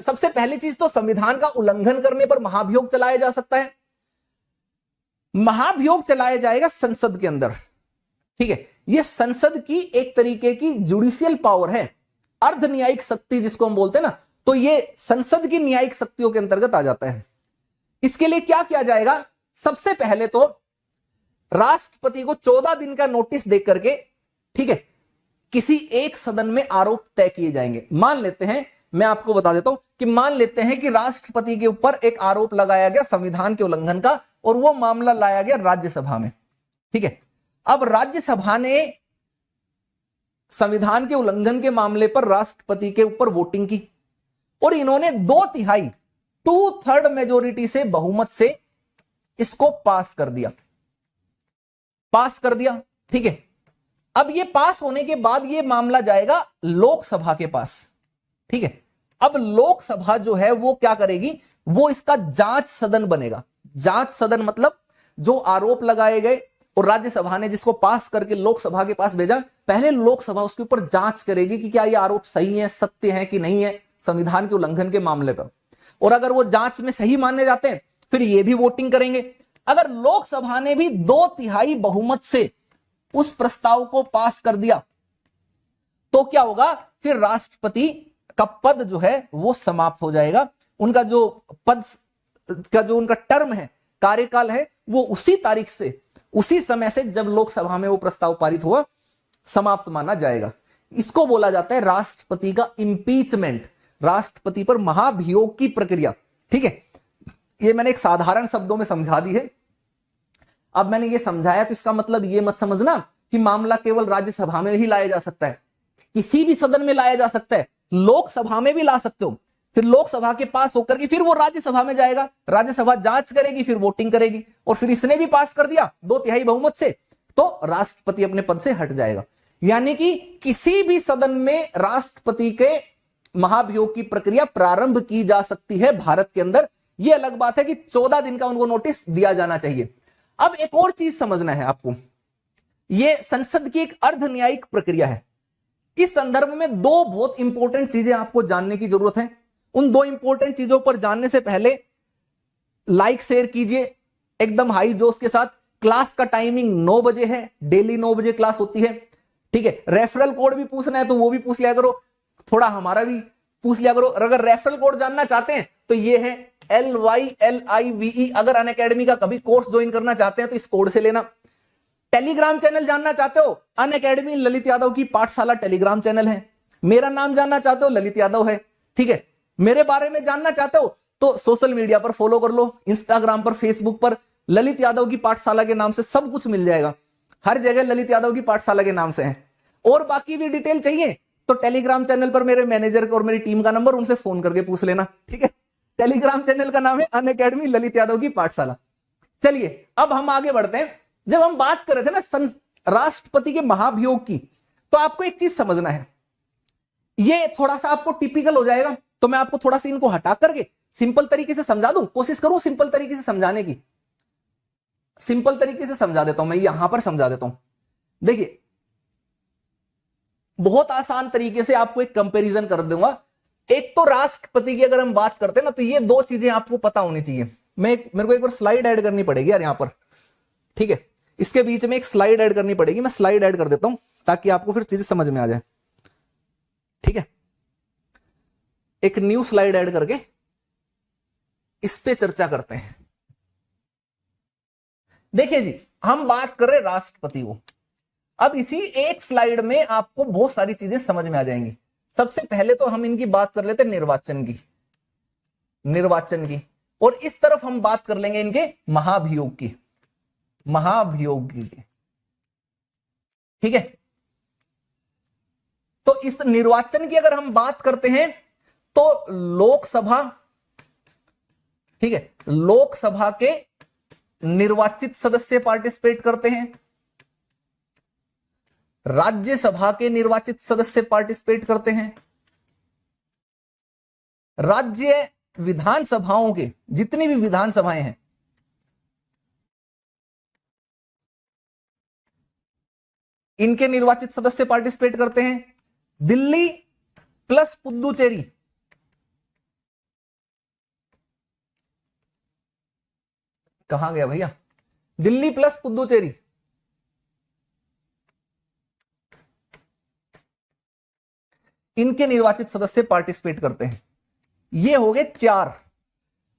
सबसे पहली चीज तो संविधान का उल्लंघन करने पर महाभियोग चलाया जा सकता है। महाभियोग चलाया जाएगा संसद के अंदर, ठीक है। यह संसद की एक तरीके की जुडिशियल पावर है, अर्ध न्यायिक शक्ति जिसको हम बोलते हैं ना, तो यह संसद की न्यायिक शक्तियों के अंतर्गत आ जाता है। इसके लिए क्या किया जाएगा, सबसे पहले तो राष्ट्रपति को 14 दिन का नोटिस देकर के, ठीक है, किसी एक सदन में आरोप तय किए जाएंगे। मान लेते हैं, मैं आपको बता देता हूं कि मान लेते हैं कि राष्ट्रपति के ऊपर एक आरोप लगाया गया संविधान के उल्लंघन का, और वो मामला लाया गया राज्यसभा में, ठीक है। अब राज्यसभा ने संविधान के उल्लंघन के मामले पर राष्ट्रपति के ऊपर वोटिंग की, और इन्होंने 2/3 2/3 मेजोरिटी से, बहुमत से इसको पास कर दिया, ठीक है। अब ये पास होने के बाद ये मामला जाएगा लोकसभा के पास, ठीक है। अब लोकसभा जो है वो क्या करेगी, वो इसका जांच सदन बनेगा। जांच सदन मतलब जो आरोप लगाए गए और राज्यसभा ने जिसको पास करके लोकसभा के पास भेजा, पहले लोकसभा उसके ऊपर जांच करेगी कि क्या ये आरोप सही है, सत्य है कि नहीं है संविधान के उल्लंघन के मामले पर, और अगर वो जांच में सही माने जाते हैं फिर ये भी वोटिंग करेंगे। अगर लोकसभा ने भी 2/3 बहुमत से उस प्रस्ताव को पास कर दिया तो क्या होगा, फिर राष्ट्रपति का पद जो है वो समाप्त हो जाएगा। उनका जो पद का जो उनका टर्म है, कार्यकाल है, वो उसी तारीख से, उसी समय से जब लोकसभा में वो प्रस्ताव पारित हुआ, समाप्त माना जाएगा। इसको बोला जाता है राष्ट्रपति का इंपीचमेंट, राष्ट्रपति पर महाभियोग की प्रक्रिया, ठीक है। ये मैंने एक साधारण शब्दों में समझा दी है। अब मैंने ये समझाया तो इसका मतलब ये मत समझना कि मामला केवल राज्यसभा में ही लाया जा सकता है, किसी भी सदन में लाया जा सकता है, लोकसभा में भी ला सकते हो। फिर लोकसभा के पास होकर के फिर वो राज्यसभा में जाएगा, राज्यसभा जांच करेगी, फिर वोटिंग करेगी, और फिर इसने भी पास कर दिया 2/3 बहुमत से, तो राष्ट्रपति अपने पद से हट जाएगा। यानी कि किसी भी सदन में राष्ट्रपति के महाभियोग की प्रक्रिया प्रारंभ की जा सकती है भारत के अंदर। यह अलग बात है कि 14 दिन का उनको नोटिस दिया जाना चाहिए। अब एक और चीज समझना है आपको, यह संसद की एक अर्ध न्यायिक प्रक्रिया है। इस संदर्भ में 2 बहुत इंपॉर्टेंट चीजें आपको जानने की जरूरत है। उन 2 इंपॉर्टेंट चीजों पर जानने से पहले लाइक शेयर कीजिए एकदम हाई जोश के साथ। क्लास का टाइमिंग 9 बजे है, डेली 9 बजे क्लास होती है, ठीक है। रेफरल कोड भी पूछना है तो वो भी पूछ लिया करो, थोड़ा हमारा भी पूछ लिया करो। अगर रेफरल कोड जानना चाहते हैं तो ये है LYLIVE। अगर अनअकैडमी का कभी कोर्स ज्वाइन करना चाहते हैं तो इस कोड से लेना। टेलीग्राम चैनल जानना चाहते हो, अनअकैडमी ललित यादव की पाठशाला टेलीग्राम चैनल है। मेरा नाम जानना चाहते हो, ललित यादव है, ठीक है। मेरे बारे में जानना चाहते हो तो सोशल मीडिया पर फॉलो कर लो, इंस्टाग्राम पर, फेसबुक पर ललित यादव की पाठशाला के नाम से सब कुछ मिल जाएगा। हर जगह ललित यादव की पाठशाला के नाम से है। और बाकी भी डिटेल चाहिए तो टेलीग्राम चैनल पर मेरे मैनेजर और मेरी टीम का नंबर, उनसे फोन करके पूछ लेना, ठीक है। टेलीग्राम चैनल का नाम है अनअकैडमी ललित यादव की पाठशाला। चलिए अब हम आगे बढ़ते हैं। जब हम बात कर रहे थे ना राष्ट्रपति के महाभियोग की, तो आपको एक चीज समझना है, ये थोड़ा सा आपको टिपिकल हो जाएगा, तो मैं आपको थोड़ा सा इनको हटा करके सिंपल तरीके से समझा दूं, कोशिश करूं सिंपल तरीके से समझाने की। सिंपल तरीके से समझा देता हूं, मैं यहां पर समझा देता हूं। देखिए बहुत आसान तरीके से आपको एक कंपैरिजन कर दूंगा। एक तो राष्ट्रपति की अगर हम बात करते हैं ना, तो ये 2 चीजें आपको पता होनी चाहिए। मेरे को एक बार स्लाइड ऐड करनी पड़ेगी यार यहां पर, ठीक है। इसके बीच में एक स्लाइड ऐड करनी पड़ेगी, मैं स्लाइड ऐड कर देता हूं ताकि आपको फिर चीजें समझ में आ जाए, ठीक है। एक न्यू स्लाइड ऐड करके इस पे चर्चा करते हैं। देखिए जी, हम बात कर रहे हैं राष्ट्रपति को। अब इसी एक स्लाइड में आपको बहुत सारी चीजें समझ में आ जाएंगी। सबसे पहले तो हम इनकी बात कर लेते हैं निर्वाचन की, और इस तरफ हम बात कर लेंगे इनके महाभियोग की, ठीक है। तो इस निर्वाचन की अगर हम बात करते हैं तो लोकसभा, ठीक है, लोकसभा के निर्वाचित सदस्य पार्टिसिपेट करते हैं, राज्यसभा के निर्वाचित सदस्य पार्टिसिपेट करते हैं, राज्य विधानसभाओं के जितनी भी विधानसभाएं हैं, इनके निर्वाचित सदस्य पार्टिसिपेट करते हैं। दिल्ली प्लस पुद्दुचेरी, कहां गया भैया, दिल्ली प्लस पुदुचेरी, इनके निर्वाचित सदस्य पार्टिसिपेट करते हैं। ये हो गए 4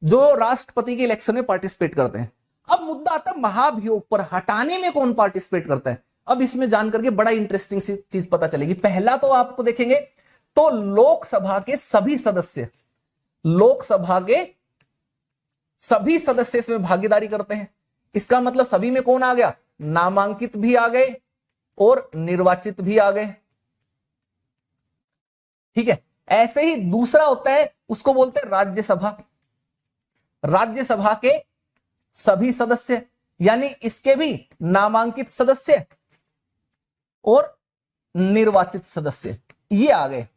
जो राष्ट्रपति के इलेक्शन में पार्टिसिपेट करते हैं। अब मुद्दा आता है महाभियोग पर हटाने में कौन पार्टिसिपेट करता है। अब इसमें जान करके बड़ा इंटरेस्टिंग सी चीज पता चलेगी। पहला तो आपको देखेंगे तो लोकसभा के सभी सदस्य, लोकसभा के सभी सदस्य इसमें भागीदारी करते हैं। इसका मतलब सभी में कौन आ गया, नामांकित भी आ गए और निर्वाचित भी आ गए। ठीक है, ऐसे ही दूसरा होता है, उसको बोलते हैं राज्यसभा। राज्यसभा के सभी सदस्य, यानी इसके भी नामांकित सदस्य और निर्वाचित सदस्य, ये आ गए।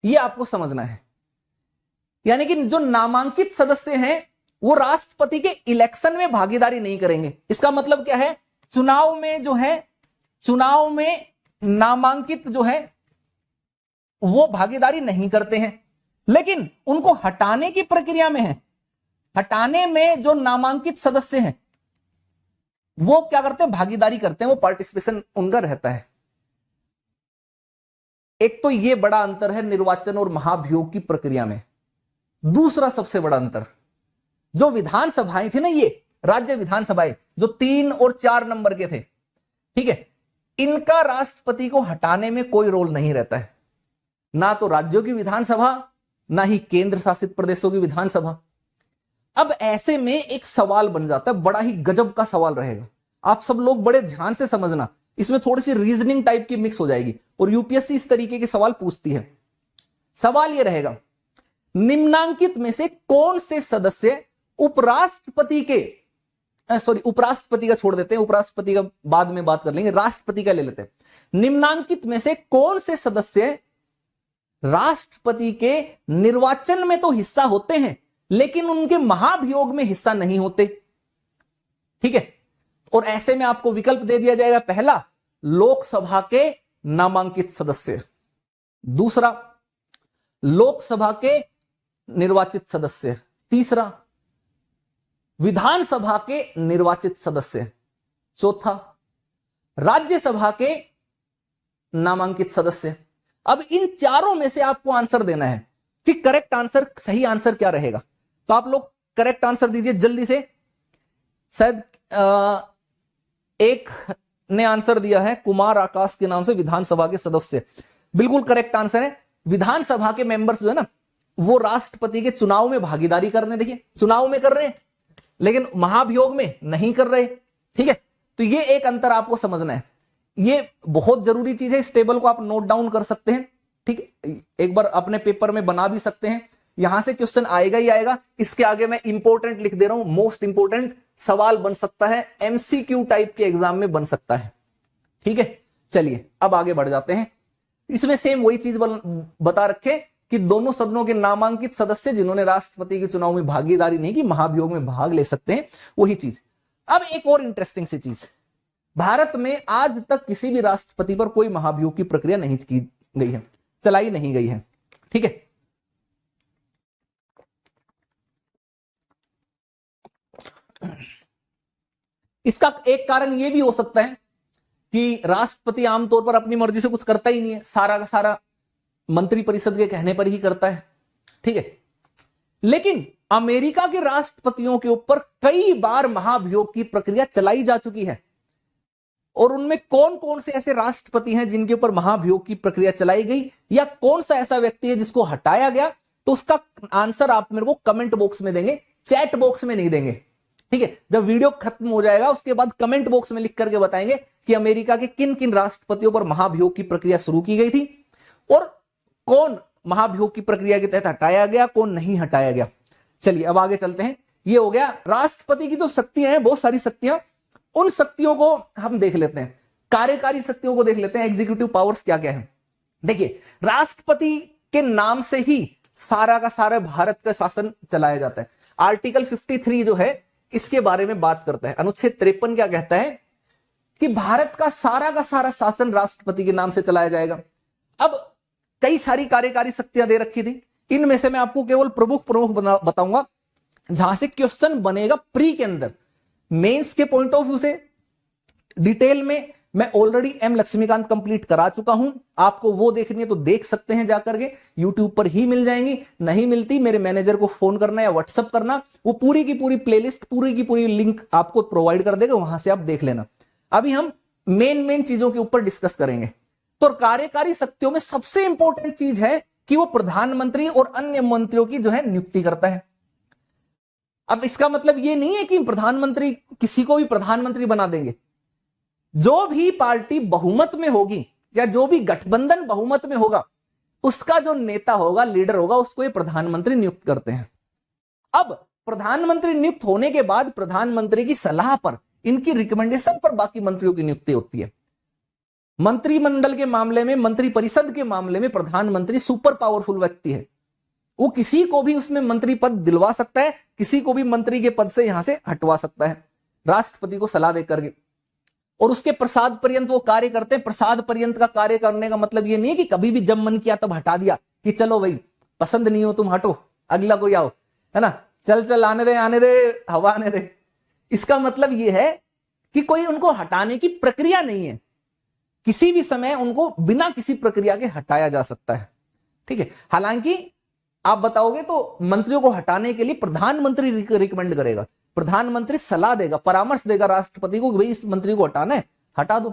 ये आपको समझना है। यानी कि जो नामांकित सदस्य हैं वो राष्ट्रपति के इलेक्शन में भागीदारी नहीं करेंगे। इसका मतलब क्या है, चुनाव में जो है, चुनाव में नामांकित जो है वो भागीदारी नहीं करते हैं, लेकिन उनको हटाने की प्रक्रिया में है। हटाने में जो नामांकित सदस्य हैं वो क्या करते हैं, भागीदारी करते हैं, वो पार्टिसिपेशन उनका रहता है। एक तो ये बड़ा अंतर है निर्वाचन और महाभियोग की प्रक्रिया में। दूसरा सबसे बड़ा अंतर, जो विधानसभाएं थी ना, ये राज्य विधानसभाएं जो 3 और 4 नंबर के थे, ठीक है, इनका राष्ट्रपति को हटाने में कोई रोल नहीं रहता है। ना तो राज्यों की विधानसभा, ना ही केंद्र शासित प्रदेशों की विधानसभा। अब ऐसे में एक सवाल बन जाता है, बड़ा ही गजब का सवाल रहेगा। आप सब लोग बड़े ध्यान से समझना, इसमें थोड़ी सी रीजनिंग टाइप की मिक्स हो जाएगी और यूपीएससी इस तरीके के सवाल पूछती है। सवाल यह रहेगा, निम्नांकित में से कौन से सदस्य उपराष्ट्रपति के, उपराष्ट्रपति का छोड़ देते हैं, उपराष्ट्रपति का बाद में बात कर लेंगे, राष्ट्रपति का ले लेते हैं। निम्नांकित में से कौन से सदस्य राष्ट्रपति के निर्वाचन में तो हिस्सा होते हैं लेकिन उनके महाभियोग में हिस्सा नहीं होते। ठीक है, और ऐसे में आपको विकल्प दे दिया जाएगा, पहला लोकसभा के नामांकित सदस्य, दूसरा लोकसभा के निर्वाचित सदस्य, तीसरा विधानसभा के निर्वाचित सदस्य, चौथा राज्यसभा के नामांकित सदस्य। अब इन चारों में से आपको आंसर देना है कि करेक्ट आंसर, सही आंसर क्या रहेगा। तो आप लोग करेक्ट आंसर दीजिए जल्दी से। शायद एक ने आंसर दिया है कुमार आकाश के नाम से, विधानसभा के सदस्य, बिल्कुल करेक्ट आंसर है। विधानसभा के मेंबर्स जो है ना, वो राष्ट्रपति के चुनाव में भागीदारी करने, देखिए चुनाव में कर रहे हैं लेकिन महाभियोग में नहीं कर रहे। ठीक है, तो ये एक अंतर आपको समझना है। ये बहुत जरूरी चीज है, इस टेबल को आप नोट डाउन कर सकते हैं। ठीक है, एक बार अपने पेपर में बना भी सकते हैं, यहां से क्वेश्चन आएगा ही आएगा। इसके आगे मैं इंपॉर्टेंट लिख दे रहा हूं, मोस्ट इंपॉर्टेंट सवाल बन सकता है, एमसीक्यू टाइप के एग्जाम में बन सकता है। ठीक है, चलिए अब आगे बढ़ जाते हैं। इसमें सेम वही चीज बता रखे कि दोनों सदनों के नामांकित सदस्य जिन्होंने राष्ट्रपति के चुनाव में भागीदारी नहीं की, महाभियोग में भाग ले सकते हैं, वही चीज। अब एक और इंटरेस्टिंग सी चीज, भारत में आज तक किसी भी राष्ट्रपति पर कोई महाभियोग की प्रक्रिया नहीं की गई है, चलाई नहीं गई है। ठीक है, इसका एक कारण यह भी हो सकता है कि राष्ट्रपति आमतौर पर अपनी मर्जी से कुछ करता ही नहीं है, सारा का सारा मंत्री परिषद के कहने पर ही करता है। ठीक है, लेकिन अमेरिका के राष्ट्रपतियों के ऊपर कई बार महाभियोग की प्रक्रिया चलाई जा चुकी है। और उनमें कौन कौन से ऐसे राष्ट्रपति हैं जिनके ऊपर महाभियोग की प्रक्रिया चलाई गई, या कौन सा ऐसा व्यक्ति है जिसको हटाया गया, तो उसका आंसर आप मेरे को कमेंट बॉक्स में देंगे, चैट बॉक्स में नहीं देंगे। ठीक है, जब वीडियो खत्म हो जाएगा उसके बाद कमेंट बॉक्स में लिख करके बताएंगे कि अमेरिका के किन किन राष्ट्रपतियों पर महाभियोग की प्रक्रिया शुरू की गई थी और कौन महाभियोग की प्रक्रिया के तहत हटाया गया, कौन नहीं हटाया गया। चलिए अब आगे चलते हैं। ये हो गया राष्ट्रपति की जो शक्तियां हैं, बहुत सारी शक्तियां, उन शक्तियों को हम देख लेते हैं। कार्यकारी शक्तियों को देख लेते हैं, एग्जीक्यूटिव पावर्स क्या क्या है। देखिए, राष्ट्रपति के नाम से ही सारा का सारा भारत का शासन चलाया जाता है। आर्टिकल 53 जो है इसके बारे में बात करता है। अनुच्छेद 53 क्या कहता है कि भारत का सारा शासन राष्ट्रपति के नाम से चलाया जाएगा। अब कई सारी कार्यकारी शक्तियां दे रखी थी, इनमें से मैं आपको केवल प्रमुख बताऊंगा। जहां से क्वेश्चन बनेगा प्री के अंदर। मेंस के पॉइंट ऑफ व्यू से डिटेल में मैं ऑलरेडी एम लक्ष्मीकांत कंप्लीट करा चुका हूं, आपको वो देखनी है तो देख सकते हैं जाकर के, यूट्यूब पर ही मिल जाएंगी, नहीं मिलती मेरे मैनेजर को फोन करना या व्हाट्सअप करना, वो पूरी की पूरी प्लेलिस्ट, पूरी की पूरी लिंक आपको प्रोवाइड कर देगा, वहां से आप देख लेना। अभी हम मेन चीजों के ऊपर डिस्कस करेंगे। तो कार्यकारी शक्तियों में सबसे इंपॉर्टेंट चीज है कि वो प्रधानमंत्री और अन्य मंत्रियों की जो है नियुक्ति करता है। अब इसका मतलब ये नहीं है कि प्रधानमंत्री किसी को भी प्रधानमंत्री बना देंगे। जो भी पार्टी बहुमत में होगी या जो भी गठबंधन बहुमत में होगा, उसका जो नेता होगा, लीडर होगा, उसको ये प्रधानमंत्री नियुक्त करते हैं। अब प्रधानमंत्री नियुक्त होने के बाद प्रधानमंत्री की सलाह पर, इनकी रिकमेंडेशन पर बाकी मंत्रियों की नियुक्ति होती है। मंत्रिमंडल के मामले में, मंत्रिपरिषद के मामले में प्रधानमंत्री सुपर पावरफुल व्यक्ति है। वो किसी को भी उसमें मंत्री पद दिलवा सकता है, किसी को भी मंत्री के पद से यहां से हटवा सकता है, राष्ट्रपति को सलाह देकर के। और उसके प्रसाद पर्यंत वो कार्य करते हैं। प्रसाद पर्यंत का कार्य करने का मतलब ये नहीं है कि कभी भी जब मन किया तब हटा दिया कि चलो भाई पसंद नहीं हो तुम हटो, अगला कोई आओ, है ना, चल आने दे हवा आने दे। इसका मतलब ये है कि कोई उनको हटाने की प्रक्रिया नहीं है, किसी भी समय उनको बिना किसी प्रक्रिया के हटाया जा सकता है। ठीक है, हालांकि आप बताओगे तो मंत्रियों को हटाने के लिए प्रधानमंत्री रिकमेंड करेगा, प्रधानमंत्री सलाह देगा, परामर्श देगा राष्ट्रपति को कि भाई इस मंत्री को हटाना है, हटा दो।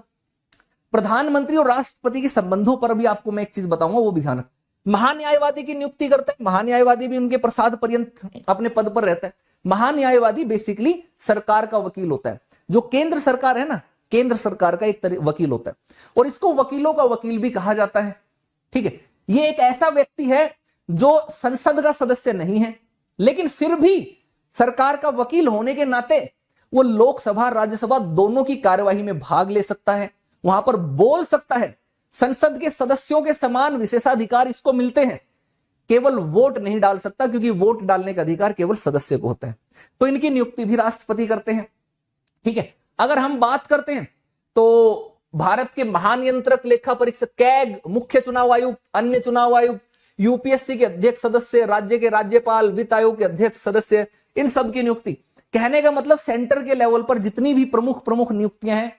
प्रधानमंत्री और राष्ट्रपति के संबंधों पर भी आपको मैं एक चीज बताऊंगा, वो भी ध्यान रख। महान्यायवादी की नियुक्ति करता है, महान्यायवादी भी उनके प्रसाद पर्यंत अपने पद पर रहता है। महान्यायवादी बेसिकली सरकार का वकील होता है, जो केंद्र सरकार है ना, केंद्र सरकार का एक वकील होता है, और इसको वकीलों का वकील भी कहा जाता है। ठीक है, ये एक ऐसा व्यक्ति है जो संसद का सदस्य नहीं है, लेकिन फिर भी सरकार का वकील होने के नाते वो लोकसभा राज्यसभा दोनों की कार्यवाही में भाग ले सकता है, वहां पर बोल सकता है। संसद के सदस्यों के समान विशेषाधिकार इसको मिलते हैं, केवल वोट नहीं डाल सकता, क्योंकि वोट डालने का अधिकार केवल सदस्य को होता है। तो इनकी नियुक्ति भी राष्ट्रपति करते हैं। ठीक है, अगर हम बात करते हैं तो भारत के महानियंत्रक लेखा परीक्षक, कैग, मुख्य चुनाव आयुक्त, अन्य चुनाव आयुक्त, यूपीएससी के अध्यक्ष सदस्य, राज्य के राज्यपाल, वित्त आयोग के अध्यक्ष सदस्य, इन सब की नियुक्ति। कहने का मतलब सेंटर के लेवल पर जितनी भी प्रमुख नियुक्तियां हैं,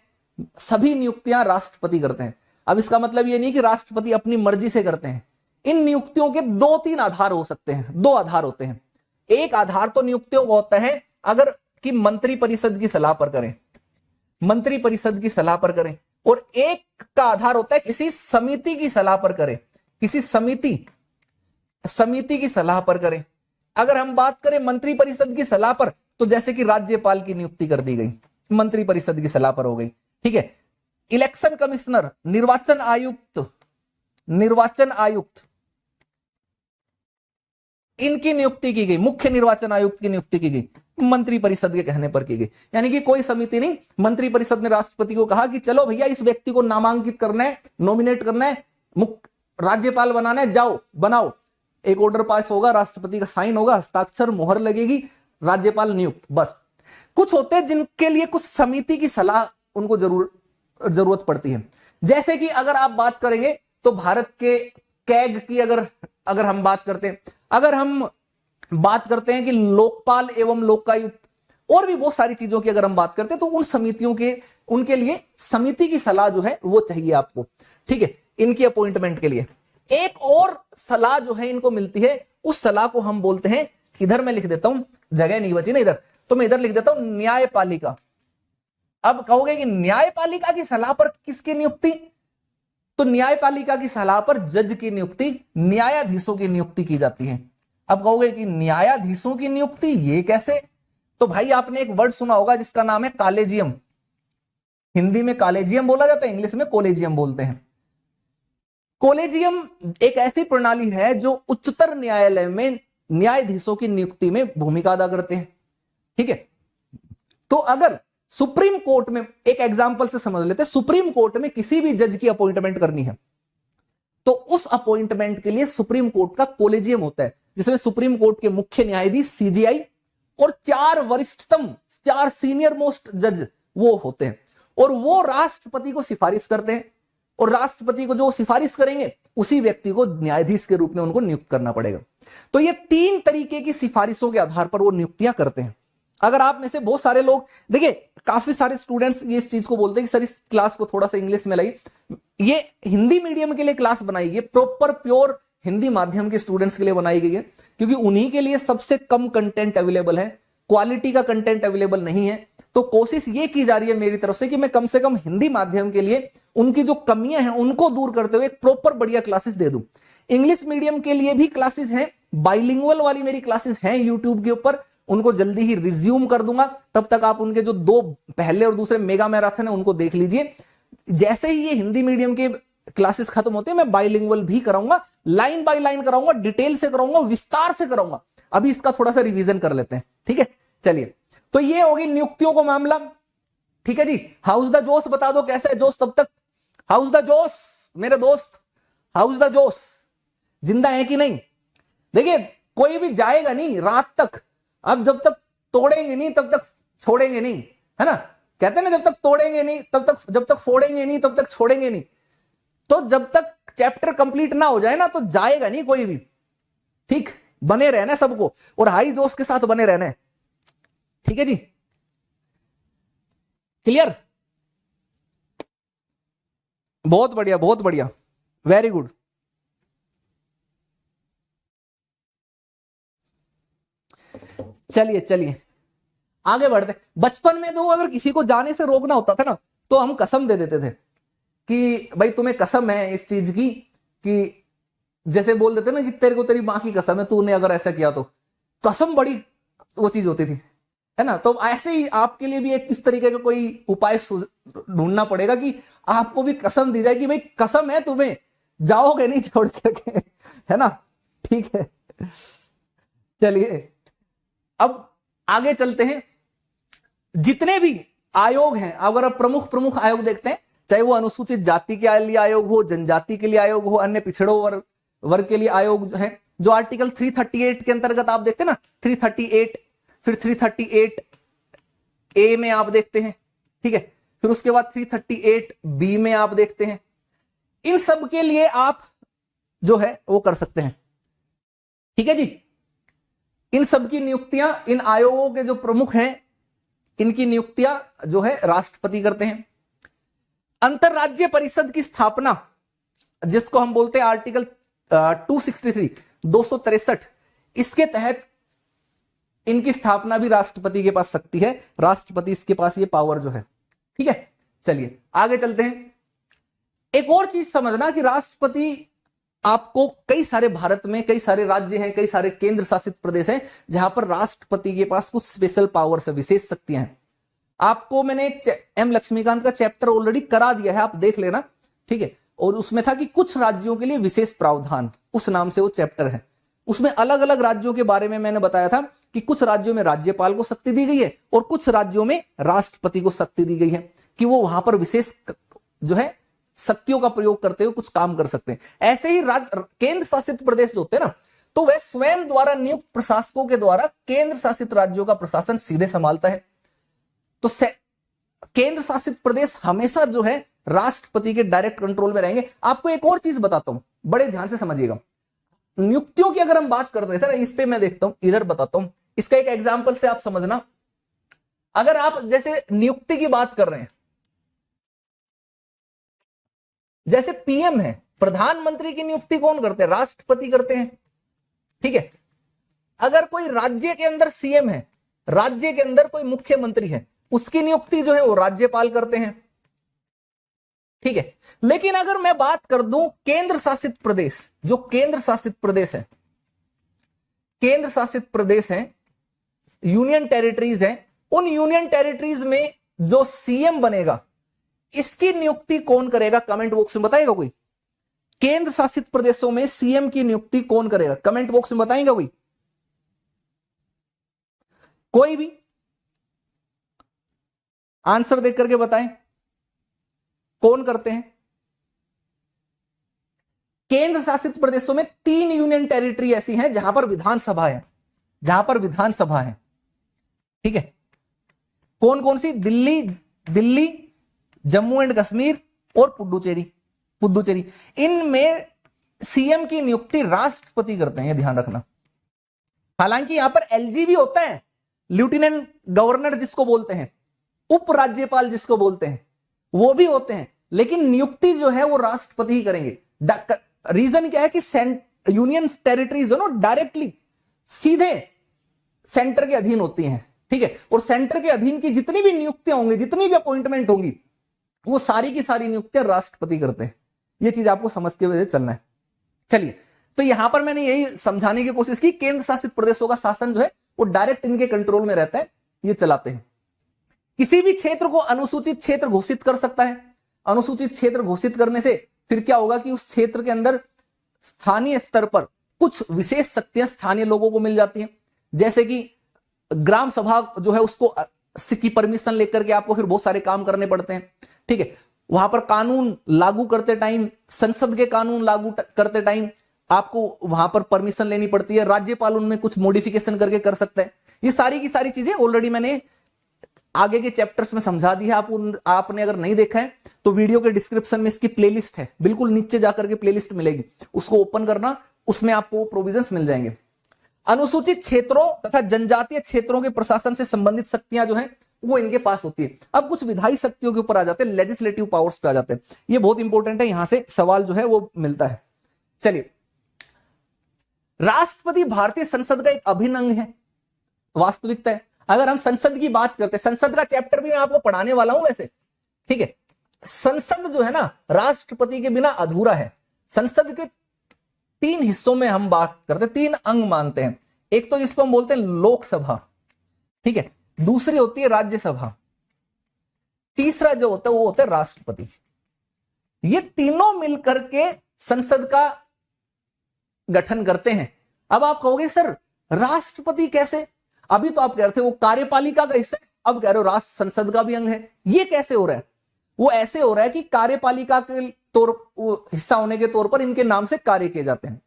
सभी नियुक्तियां राष्ट्रपति करते हैं। अब इसका मतलब यह नहीं कि राष्ट्रपति अपनी मर्जी से करते हैं। इन नियुक्तियों के 2-3 आधार हो सकते हैं, 2 आधार होते हैं। एक आधार तो नियुक्तियों का होता है अगर कि मंत्रिपरिषद की सलाह पर करें, मंत्रिपरिषद की सलाह पर करें, और एक का आधार होता है किसी समिति की सलाह पर करें, किसी समिति की सलाह पर करें। अगर हम बात करें मंत्रिपरिषद की सलाह पर, तो जैसे कि राज्यपाल की नियुक्ति कर दी गई, मंत्रिपरिषद की सलाह पर हो गई। ठीक है, इलेक्शन कमिश्नर, निर्वाचन आयुक्त इनकी नियुक्ति की गई, मुख्य निर्वाचन आयुक्त की नियुक्ति की गई, मंत्रिपरिषद के कहने पर की गई। यानी कि कोई समिति नहीं, मंत्रिपरिषद ने राष्ट्रपति को कहा कि चलो भैया इस व्यक्ति को नामांकित करना है, नॉमिनेट करना है, राज्यपाल बनाना है, जाओ बनाओ। एक ऑर्डर पास होगा, राष्ट्रपति का साइन होगा, हस्ताक्षर, मोहर लगेगी, राज्यपाल नियुक्त। बस कुछ होते हैं जिनके लिए कुछ समिति की सलाह उनको जरूरत पड़ती है। जैसे कि अगर आप बात करेंगे तो भारत के कैग की अगर हम बात करते हैं, अगर हम बात करते हैं कि लोकपाल एवं लोकायुक्त, और भी बहुत सारी चीजों की अगर हम बात करते हैं, तो उन समितियों के, उनके लिए समिति की सलाह जो है वो चाहिए आपको। ठीक है, इनकी अपॉइंटमेंट के लिए एक और सलाह जो है इनको मिलती है, उस सलाह को हम बोलते हैं, इधर मैं लिख देता हूं, जगह नहीं बची ना इधर, तो मैं इधर लिख देता हूं न्यायपालिका। अब कहोगे कि न्यायपालिका की सलाह पर किसकी नियुक्ति? तो न्यायपालिका की सलाह पर जज की नियुक्ति, न्यायाधीशों की नियुक्ति की जाती है। अब कहोगे कि न्यायाधीशों की नियुक्ति ये कैसे? तो भाई आपने एक वर्ड सुना होगा जिसका नाम है कॉलेजियम। हिंदी में कॉलेजियम बोला जाता है, इंग्लिश में कॉलेजियम बोलते हैं। कॉलेजियम एक ऐसी प्रणाली है जो उच्चतर न्यायालय में न्यायाधीशों की नियुक्ति में भूमिका अदा करते हैं। ठीक है, तो अगर सुप्रीम कोर्ट में, एक एग्जांपल से समझ लेते हैं, सुप्रीम कोर्ट में किसी भी जज की अपॉइंटमेंट करनी है, तो उस अपॉइंटमेंट के लिए सुप्रीम कोर्ट का कॉलेजियम होता है, जिसमें सुप्रीम कोर्ट के मुख्य न्यायाधीश सीजेआई और 4 वरिष्ठतम, 4 सीनियर मोस्ट जज वो होते हैं, और वो राष्ट्रपति को सिफारिश करते हैं। और राष्ट्रपति को जो सिफारिश करेंगे उसी व्यक्ति को न्यायाधीश के रूप में उनको नियुक्त करना पड़ेगा। तो ये 3 तरीके की सिफारिशों के आधार पर वो नियुक्तियां करते हैं। अगर आप में से बहुत सारे लोग देखिए, काफी सारे स्टूडेंट्स ये इस चीज को बोलते हैं कि सर इस क्लास को थोड़ा सा इंग्लिश में लाइए। ये हिंदी मीडियम के लिए क्लास बनाई गई, प्रॉपर प्योर हिंदी माध्यम के स्टूडेंट्स के लिए बनाई गई है, क्योंकि उन्हीं के लिए सबसे कम कंटेंट अवेलेबल है, क्वालिटी का कंटेंट अवेलेबल नहीं है। तो कोशिश ये की जा रही है मेरी तरफ से कि मैं कम से कम हिंदी माध्यम के लिए उनकी जो कमियां हैं उनको दूर करते हुए एक प्रॉपर बढ़िया क्लासेस दे दूं। इंग्लिश मीडियम के लिए भी क्लासेस हैं, बाइलिंगुअल वाली मेरी क्लासेस हैं यूट्यूब के ऊपर, उनको जल्दी ही रिज्यूम कर दूंगा। तब तक आप उनके जो 2 पहले और दूसरे मेगा मैराथन है उनको देख लीजिए। जैसे ही ये हिंदी मीडियम के क्लासेस खत्म होते हैं मैं बाइलिंगुअल भी कराऊंगा, लाइन बाय लाइन कराऊंगा, डिटेल से कराऊंगा, विस्तार से कराऊंगा। अभी इसका थोड़ा सा रिवीजन कर लेते हैं, ठीक है। चलिए, तो ये होगी नियुक्तियों का मामला, ठीक है जी। हाउस द जोश बता दो कैसा है जोश तब तक। हाउस द जोश मेरे दोस्त, हाउस द जोश जिंदा है कि नहीं। देखिए कोई भी जाएगा नहीं रात तक, अब जब तक तोड़ेंगे नहीं तब तक छोड़ेंगे नहीं, है ना। कहते हैं ना, जब तक तोड़ेंगे नहीं तब तक, जब तक फोड़ेंगे नहीं तब तक छोड़ेंगे नहीं। तो जब तक चैप्टर कंप्लीट ना हो जाए ना तो जाएगा नहीं कोई भी, ठीक। बने रहना सबको और हाई जोश के साथ बने रहना है, ठीक है जी। क्लियर, बहुत बढ़िया, बहुत बढ़िया, वेरी गुड। चलिए चलिए आगे बढ़ते। बचपन में तो अगर किसी को जाने से रोकना होता था ना तो हम कसम दे देते थे कि भाई तुम्हें कसम है इस चीज की, कि जैसे बोल देते ना कि तेरे को तेरी मां की कसम है, तूने अगर ऐसा किया तो। कसम बड़ी वो चीज होती थी, है ना। तो ऐसे ही आपके लिए भी एक इस तरीके का कोई उपाय ढूंढना पड़ेगा कि आपको भी कसम दी जाए कि भाई कसम है तुम्हें, जाओगे नहीं छोड़ करके, है ना, ठीक है। चलिए अब आगे चलते हैं। जितने भी आयोग हैं, अगर आप प्रमुख प्रमुख आयोग देखते हैं, चाहे वो अनुसूचित जाति के लिए आयोग हो, जनजाति के लिए आयोग हो, अन्य पिछड़ों वर्ग के लिए आयोग है, जो आर्टिकल 338 के अंतर्गत आप देखते हैं ना, 338, फिर 338 ए में आप देखते हैं, ठीक है। फिर उसके बाद 338 बी में आप देखते हैं। इन सब के लिए आप जो है वो कर सकते हैं, ठीक है जी। इन सब की नियुक्तियां, इन आयोगों के जो प्रमुख हैं इनकी नियुक्तियां जो है राष्ट्रपति करते हैं। अंतरराज्य परिषद की स्थापना, जिसको हम बोलते हैं आर्टिकल 263, 263, इसके तहत इनकी स्थापना भी राष्ट्रपति के पास शक्ति है, राष्ट्रपति इसके पास ये पावर जो है, ठीक है। चलिए आगे चलते हैं। एक और चीज समझना कि राष्ट्रपति, आपको कई सारे भारत में कई सारे राज्य हैं, कई सारे केंद्र शासित प्रदेश हैं जहां पर राष्ट्रपति के पास कुछ स्पेशल पावर्स है, विशेष शक्तियां हैं। आपको मैंने एक एम लक्ष्मीकांत का चैप्टर ऑलरेडी करा दिया है, आप देख लेना, ठीक है। और उसमें था कि कुछ राज्यों के लिए विशेष प्रावधान, उस नाम से वो चैप्टर है। उसमें अलग अलग राज्यों के बारे में मैंने बताया था कि कुछ राज्यों में राज्यपाल को शक्ति दी गई है और कुछ राज्यों में राष्ट्रपति को शक्ति दी गई है कि वो वहां पर विशेष जो है शक्तियों का प्रयोग करते हुए कुछ काम कर सकते हैं। ऐसे ही केंद्र शासित प्रदेश जो होते हैं ना, तो वह स्वयं द्वारा नियुक्त प्रशासकों के द्वारा केंद्र शासित राज्यों का प्रशासन सीधे संभालता है। तो केंद्र शासित प्रदेश हमेशा जो है राष्ट्रपति के डायरेक्ट कंट्रोल में रहेंगे। आपको एक और चीज बताता हूं, बड़े ध्यान से समझिएगा। नियुक्तियों की अगर हम बात कर रहे थे ना, इस पे मैं देखता हूं, इधर बताता हूं, इसका एक एग्जाम्पल से आप समझना। अगर आप जैसे नियुक्ति की बात कर रहे हैं, जैसे पीएम है, प्रधानमंत्री की नियुक्ति कौन करते हैं? राष्ट्रपति करते हैं, ठीक है। अगर कोई राज्य के अंदर सीएम है, राज्य के अंदर कोई मुख्यमंत्री है, उसकी नियुक्ति जो है वो राज्यपाल करते हैं, ठीक है। लेकिन अगर मैं बात कर दूं केंद्र शासित प्रदेश, जो केंद्र शासित प्रदेश है, केंद्र शासित प्रदेश है, यूनियन टेरिटरीज है, उन यूनियन टेरिटरीज में जो सीएम बनेगा इसकी नियुक्ति कौन करेगा? कमेंट बॉक्स में बताएगा कोई। केंद्र शासित प्रदेशों में सीएम की नियुक्ति कौन करेगा? कमेंट बॉक्स में बताएगा कोई भी आंसर देख करके बताएं, कौन करते हैं? केंद्र शासित प्रदेशों में 3 यूनियन टेरिटरी ऐसी हैं जहां पर विधानसभा है, जहां पर विधानसभा है, ठीक है। कौन कौन सी? दिल्ली, जम्मू एंड कश्मीर और पुडुचेरी, पुदुचेरी, इनमें सीएम की नियुक्ति राष्ट्रपति करते हैं, ये ध्यान रखना। हालांकि यहां पर एलजी भी होता है, लेफ्टिनेंट गवर्नर जिसको बोलते हैं, उपराज्यपाल जिसको बोलते हैं, वो भी होते हैं, लेकिन नियुक्ति जो है वो राष्ट्रपति ही करेंगे। रीजन क्या है कि यूनियन टेरिटरीज जो ना डायरेक्टली सीधे सेंटर के अधीन होती हैं, ठीक है, और सेंटर के अधीन की जितनी भी नियुक्तियां होंगी, जितनी भी अपॉइंटमेंट होंगी, वो सारी की सारी नियुक्तियां राष्ट्रपति करते हैं। ये चीज आपको समझ के वजह चलना है। चलिए, तो यहां पर मैंने यही समझाने की कोशिश की, केंद्र शासित प्रदेशों का शासन जो है वो डायरेक्ट इनके कंट्रोल में रहता है, ये चलाते हैं। किसी भी क्षेत्र को अनुसूचित क्षेत्र घोषित कर सकता है। अनुसूचित क्षेत्र घोषित करने से फिर क्या होगा कि उस क्षेत्र के अंदर स्थानीय स्तर पर कुछ विशेष शक्तियां स्थानीय लोगों को मिल जाती हैं, जैसे कि ग्राम सभा जो है उसको की परमिशन लेकर के आपको फिर बहुत सारे काम करने पड़ते हैं, ठीक है। वहां पर कानून लागू करते टाइम, संसद के कानून लागू करते टाइम आपको वहां पर परमिशन लेनी पड़ती है, राज्यपाल उनमें कुछ मॉडिफिकेशन करके कर सकता है। ये सारी की सारी चीजें ऑलरेडी मैंने आगे के चैप्टर्स में समझा दी है। आपने अगर नहीं देखा है तो वीडियो के डिस्क्रिप्शन में इसकी प्लेलिस्ट है, बिल्कुल नीचे जाकर के प्लेलिस्ट मिलेगी, उसको ओपन करना, उसमें आपको प्रोविजंस मिल जाएंगे। अनुसूचित क्षेत्रों तथा जनजातीय क्षेत्रों के प्रशासन से संबंधित शक्तियां जो है वो इनके पास होती है। अब कुछ विधायी शक्तियों के ऊपर आ जाते हैं, लेजिस्लेटिव पावर्स पे आ जाते हैं। ये बहुत इंपॉर्टेंट है, यहां से सवाल जो है वो मिलता है। चलिए, राष्ट्रपति भारतीय संसद का एक अभिन्न अंग है, वास्तविकता है। अगर हम संसद की बात करते हैं, संसद का चैप्टर भी मैं आपको पढ़ाने वाला हूं वैसे, ठीक है। संसद जो है ना राष्ट्रपति के बिना अधूरा है। संसद के 3 हिस्सों में हम बात करते हैं, 3 अंग मानते हैं। एक तो जिसको हम बोलते हैं लोकसभा, ठीक है, दूसरी होती है राज्यसभा, तीसरा जो होता है वो होता है राष्ट्रपति। ये तीनों मिलकर के संसद का गठन करते हैं। अब आप कहोगे सर राष्ट्रपति कैसे? अभी तो आप कह रहे थे वो कार्यपालिका का हिस्सा है, अब कह रहे हो राष्ट्र संसद का भी अंग है। ये कैसे हो रहा है? वो ऐसे हो रहा है कि कार्यपालिका के हिस्सा होने के तौर पर इनके नाम से कार्य किए जाते हैं,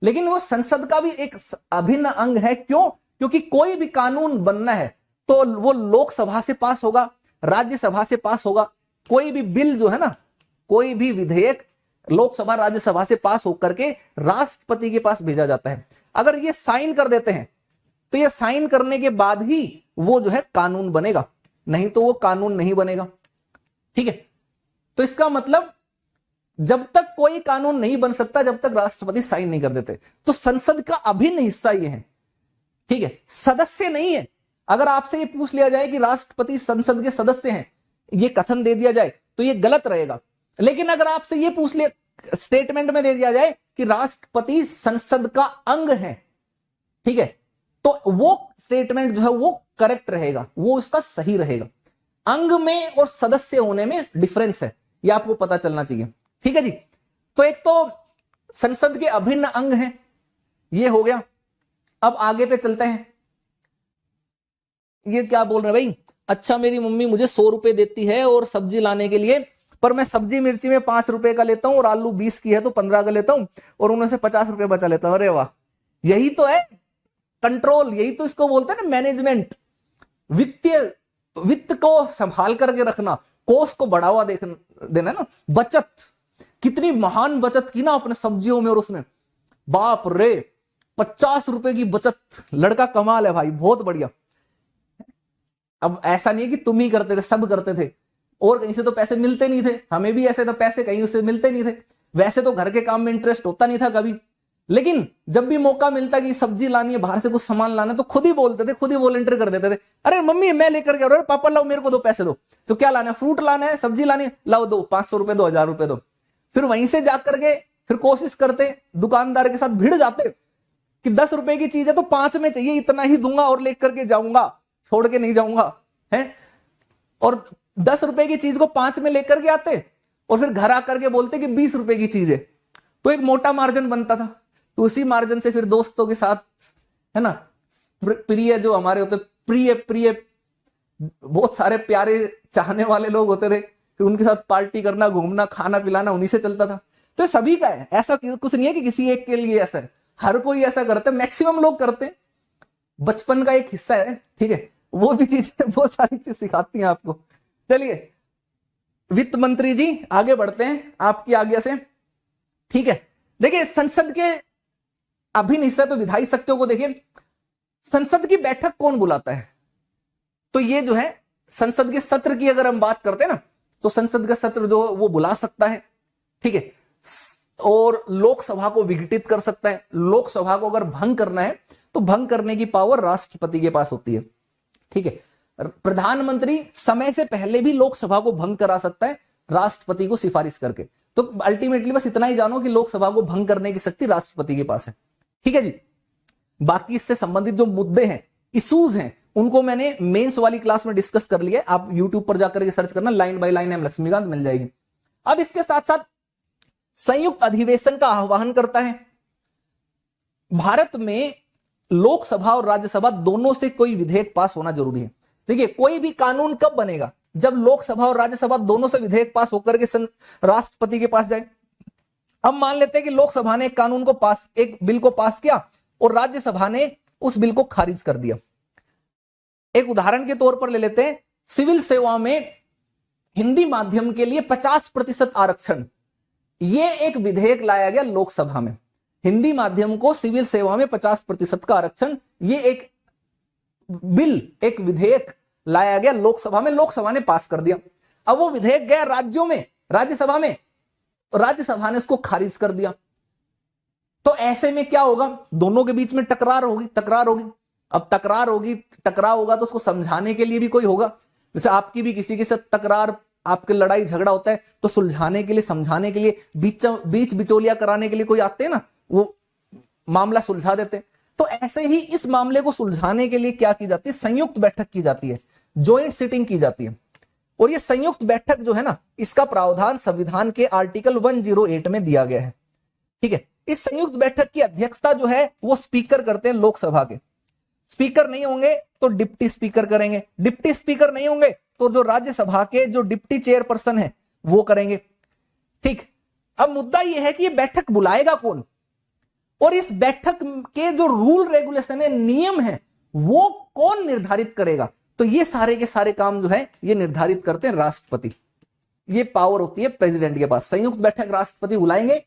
लेकिन वो संसद का भी एक अभिन्न अंग है। क्यों? क्योंकि कोई भी कानून बनना है तो वो लोकसभा से पास होगा, राज्यसभा से पास होगा। कोई भी बिल जो है ना, कोई भी विधेयक लोकसभा राज्यसभा से पास होकर के राष्ट्रपति के पास भेजा जाता है। अगर ये साइन कर देते हैं तो ये साइन करने के बाद ही वो जो है कानून बनेगा, नहीं तो वो कानून नहीं बनेगा, ठीक है। तो इसका मतलब जब तक कोई कानून नहीं बन सकता जब तक राष्ट्रपति साइन नहीं कर देते। तो संसद का अभिन्न हिस्सा ये है, ठीक है, सदस्य नहीं है। अगर आपसे ये पूछ लिया जाए कि राष्ट्रपति संसद के सदस्य हैं, ये कथन दे दिया जाए तो ये गलत रहेगा। लेकिन अगर आपसे ये पूछ लिया, स्टेटमेंट में दे दिया जाए कि राष्ट्रपति संसद का अंग है, ठीक है, तो वो स्टेटमेंट जो है वो करेक्ट रहेगा, वो इसका सही रहेगा। अंग में और सदस्य होने में डिफरेंस है, ये आपको पता चलना चाहिए, ठीक है जी। तो एक तो संसद के अभिन्न अंग हैं, ये हो गया। अब आगे पे चलते हैं। ये क्या बोल रहे हैं भाई? अच्छा, मेरी मम्मी मुझे 100 रुपए देती है और सब्जी लाने के लिए, पर मैं सब्जी मिर्ची में 5 रुपए का लेता हूं और आलू 20 की है तो 15 का लेता हूं और उनमें से 50 रुपए बचा लेता हूं। अरे वाह, यही तो है कंट्रोल, यही तो इसको बोलते हैं ना मैनेजमेंट। वित्त को संभाल करके रखना, कोष को बढ़ावा देना ना। बचत, कितनी महान बचत की ना अपने सब्जियों में, और उसमें बाप रे 50 रुपए की बचत, लड़का कमाल है भाई, बहुत बढ़िया। अब ऐसा नहीं है कि तुम ही करते थे, सब करते थे, और कहीं से तो पैसे मिलते नहीं थे। हमें भी ऐसे तो पैसे कहीं से मिलते नहीं थे। वैसे तो घर के काम में इंटरेस्ट होता नहीं था कभी, लेकिन जब भी मौका मिलता कि सब्जी लानी है, बाहर से कुछ सामान लाना, तो खुद ही बोलते थे, खुद ही वॉलंटियर कर देते थे। अरे मम्मी मैं लेकर के, अरे पापा लाओ मेरे को दो पैसे दो। तो क्या लाना है? फ्रूट लाना है, सब्जी लानी है, लाओ दो, 500 रुपए दो, 1000 रुपए दो। फिर वहीं से जाकर के फिर कोशिश करते, दुकानदार के साथ भिड़ जाते कि 10 रुपए की चीज है तो 5 में चाहिए, इतना ही दूंगा और लेकर के जाऊंगा, छोड़ के नहीं जाऊंगा है। और 10 रुपए की चीज को 5 में लेकर के आते और फिर घर आकर के बोलते कि 20 रुपए की चीज है। तो एक मोटा मार्जिन बनता था, तो उसी मार्जिन से फिर दोस्तों के साथ, है ना, प्रिय जो हमारे होते, प्रिय बहुत सारे प्यारे चाहने वाले लोग होते थे, फिर उनके साथ पार्टी करना, घूमना, खाना पिलाना उन्हीं से चलता था। तो सभी का है, ऐसा कुछ नहीं है कि किसी एक के लिए ऐसा है, हर कोई ऐसा करता है, मैक्सिमम लोग करते हैं। बचपन का एक हिस्सा है, ठीक है, वो भी चीज बहुत सारी चीज सिखाती हैं आपको। चलिए वित्त मंत्री जी आगे बढ़ते हैं आपकी आज्ञा से। ठीक है, देखिए संसद के अभिन्न हिस्सा तो विधायी शक्तियों को देखिए, संसद की बैठक कौन बुलाता है? तो ये जो है संसद के सत्र की अगर हम बात करते हैं ना, तो संसद का सत्र जो वो बुला सकता है। ठीक है, और लोकसभा को विघटित कर सकता है। लोकसभा को अगर भंग करना है तो भंग करने की पावर राष्ट्रपति के पास होती है। ठीक है, प्रधानमंत्री समय से पहले भी लोकसभा को भंग करा सकता है राष्ट्रपति को सिफारिश करके। तो अल्टीमेटली बस इतना ही जानो कि लोकसभा को भंग करने की शक्ति राष्ट्रपति के पास है। ठीक है जी, बाकी इससे संबंधित जो मुद्दे हैं, इश्यूज हैं, उनको मैंने मेंस वाली क्लास में डिस्कस कर लिया है। आप यूट्यूब पर जाकर के सर्च करना, line by line M Laxmikanth मिल जाएगी। अब इसके साथ साथ संयुक्त अधिवेशन का आह्वान करता है। भारत में लोकसभा और राज्यसभा दोनों से कोई विधेयक पास होना जरूरी है। देखिए, कोई भी कानून कब बनेगा? जब लोकसभा और राज्यसभा दोनों से विधेयक पास होकर के राष्ट्रपति के पास जाए। अब मान लेते हैं कि लोकसभा ने एक बिल को पास किया और राज्यसभा ने उस बिल को खारिज कर दिया। एक उदाहरण के तौर पर ले लेते हैं, सिविल सेवा में हिंदी माध्यम के लिए 50% आरक्षण, यह एक विधेयक लाया गया लोकसभा में। हिंदी माध्यम को सिविल सेवा में 50% का आरक्षण, यह एक बिल, एक विधेयक लाया गया लोकसभा में, लोकसभा ने पास कर दिया। अब वो विधेयक गया राज्यों में, राज्यसभा में, राज्यसभा ने उसको खारिज कर दिया। तो ऐसे में क्या होगा? दोनों के बीच में टकरार होगी। अब टकरार होगी, टकराव होगा तो उसको समझाने के लिए भी कोई होगा। जैसे आपकी भी किसी के साथ टकरार, आपके लड़ाई झगड़ा होता है तो सुलझाने के लिए, समझाने के लिए, बीच बिचौलिया कराने के लिए कोई आते हैं ना, वो मामला सुलझा देते हैं। तो ऐसे ही इस मामले को सुलझाने के लिए क्या की जाती है? संयुक्त बैठक की जाती है, ज्वाइंट सिटिंग की जाती है। और ये संयुक्त बैठक जो है ना, इसका प्रावधान संविधान के आर्टिकल 108 में दिया गया है। ठीक है, इस संयुक्त बैठक की अध्यक्षता जो है वो स्पीकर करते हैं लोकसभा के। स्पीकर नहीं होंगे तो डिप्टी स्पीकर करेंगे, डिप्टी स्पीकर नहीं होंगे तो जो राज्यसभा के जो डिप्टी चेयरपर्सन है वो करेंगे। ठीक, अब मुद्दा यह है कि ये बैठक बुलाएगा कौन, और इस बैठक के जो रूल रेगुलेशन है, नियम है, वो कौन निर्धारित करेगा? तो ये सारे के सारे काम जो है ये निर्धारित करते हैं राष्ट्रपति। ये पावर होती है प्रेसिडेंट के पास। संयुक्त बैठक राष्ट्रपति बुलाएंगे,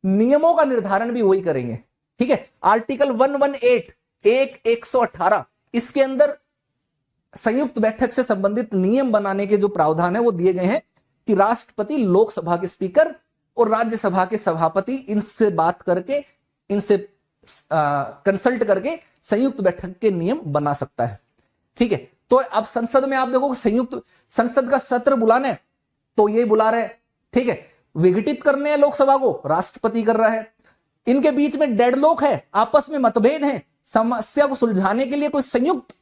नियमों का निर्धारण भी वही करेंगे। ठीक है, आर्टिकल 118 118 इसके अंदर संयुक्त बैठक से संबंधित नियम बनाने के जो प्रावधान है वो दिए गए हैं कि राष्ट्रपति लोकसभा के स्पीकर और राज्यसभा के सभापति इनसे बात करके, इनसे कंसल्ट करके संयुक्त बैठक के नियम बना सकता है। ठीक है, तो अब संसद में आप देखो, संयुक्त संसद का सत्र बुलाना है तो ये बुला रहे हैं। ठीक है, विघटित करने हैं लोकसभा को, राष्ट्रपति कर रहा है। इनके बीच में डेडलॉक है, आपस में मतभेद है, समस्या को सुलझाने के लिए कोई संयुक्त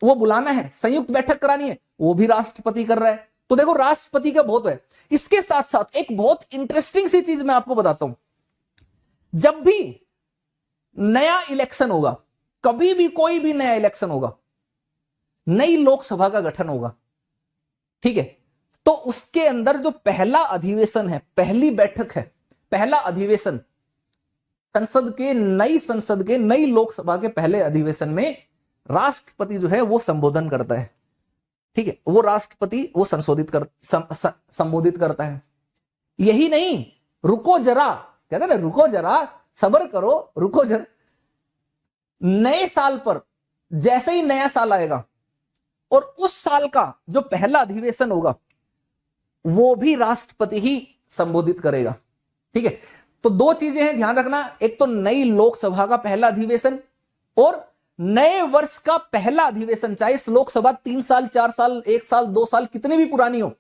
वो बुलाना है, संयुक्त बैठक करानी है, वो भी राष्ट्रपति कर रहा है। तो देखो राष्ट्रपति का बहुत है। इसके साथ साथ एक बहुत इंटरेस्टिंग सी चीज मैं आपको बताता हूं। जब भी नया इलेक्शन होगा, कभी भी कोई भी नया इलेक्शन होगा, नई लोकसभा का गठन होगा, ठीक है, तो उसके अंदर जो पहला अधिवेशन है, पहली बैठक है, पहला अधिवेशन संसद के नई लोकसभा के पहले अधिवेशन में राष्ट्रपति जो है वो संबोधन करता है। ठीक है, वो राष्ट्रपति वो संबोधित करता है। यही नहीं, रुको जरा, कहते ना, रुको जरा, सब्र करो, रुको जरा। नए साल पर जैसे ही नया साल आएगा और उस साल का जो पहला अधिवेशन होगा वो भी राष्ट्रपति ही संबोधित करेगा। ठीक है, तो दो चीजें हैं ध्यान रखना, एक तो नई लोकसभा का पहला अधिवेशन और नए वर्ष का पहला अधिवेशन। चाहे इस लोकसभा 3 साल 4 साल 1 साल 2 साल कितनी भी पुरानी हो,